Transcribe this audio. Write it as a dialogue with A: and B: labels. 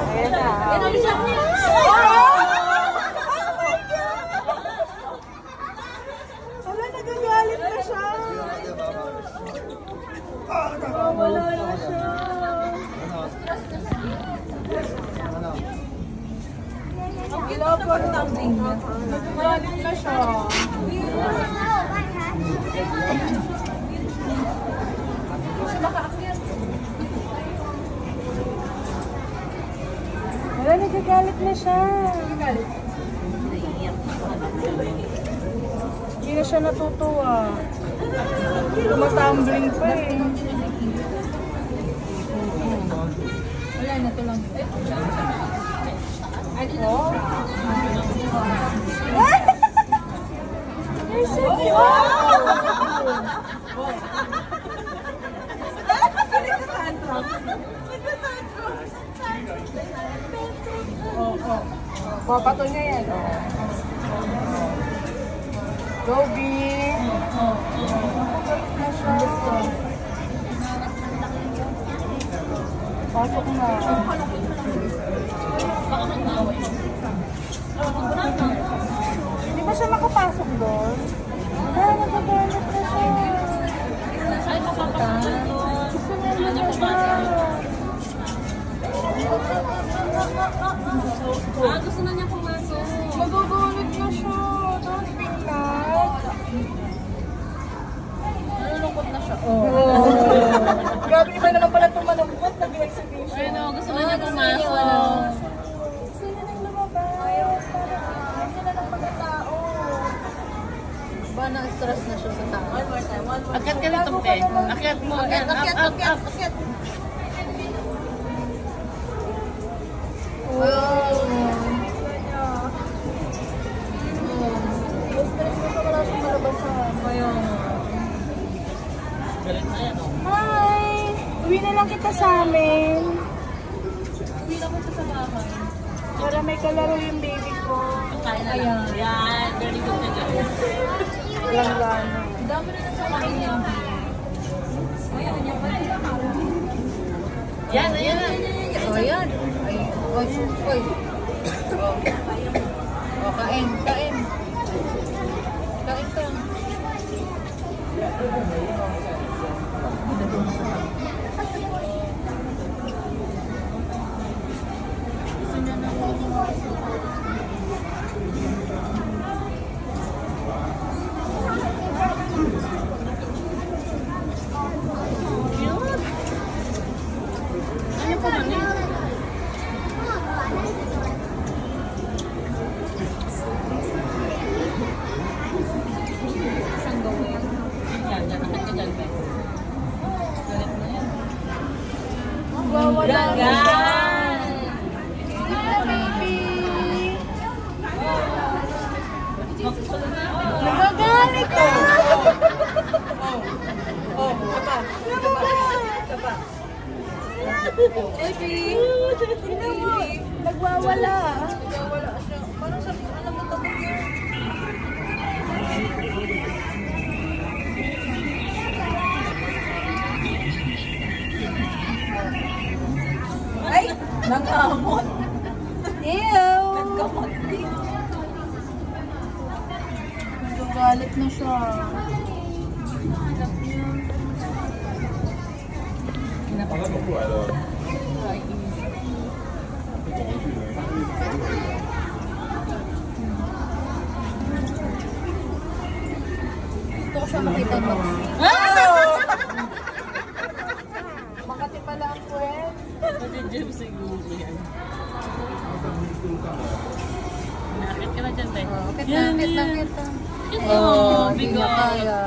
A: Ayan na. Wala, nagagalit na siya. Wala na siya. Ilaw po ang tumbling niya. Nagagalit na siya. Wala, nagagalit na siya. Hindi na siya natutuwa. Tumatumbling pa eh. Wala na, ito lang. Oh. You're so cute! Papato niya yan. Go, B! Pasok na. Hindi ba siya makapasok doon? Ah, nagagalit na siya.
B: Ay, makapasok doon.
A: Gusto niya na siya.
B: Gusto na niya pumasok.
A: Magagalit na siya. Don't think that.
B: Nalulungkot na siya.
A: Grabe, iba naman pala itong malungkot na exhibition.
B: Ay, no, gusto na niya pumasok.
A: Gusto niya nang lumabas. Ayaw niya na ng mga tao.
B: Ba, na-stress na siya sa tao. One more time. Akyat ka dito, Pe. Akyat mo. Akyat.
A: Hi! Uwi na lang kita sa amin.
B: Uwi lang kita sa bahay.
A: Para may kalaro yung baby ko.
B: Ayan. Yan. Very good na dyan.
A: Walang gana.
B: Dami na nasa kain niya. Yan, ayan na. O, yan. Oy. O, kain. Kain ka. Ano po man yun? Saan gawin? Yan, nakit ka dyan, Pe. Galit na yan.
A: Wala na siya.
B: Yan,
A: Baby!
B: baby.
A: Nagagalit ka!
B: Baby!
A: Nagwawala.
B: Nagwawala siya. Parang sabi ko, alam mo ito mo yun.
A: Ay! Nangamot. Ew!
B: Nagkamot din.
A: Nagagalit na siya.
B: Gusto ko siya makita mo.
A: Makati pala ang kwet.
B: Nag-gym siguro yan. Nakit ka na dyan, Pe.
A: Akit na.
B: Oh,
A: Hindi
B: bigo.
A: na kaya.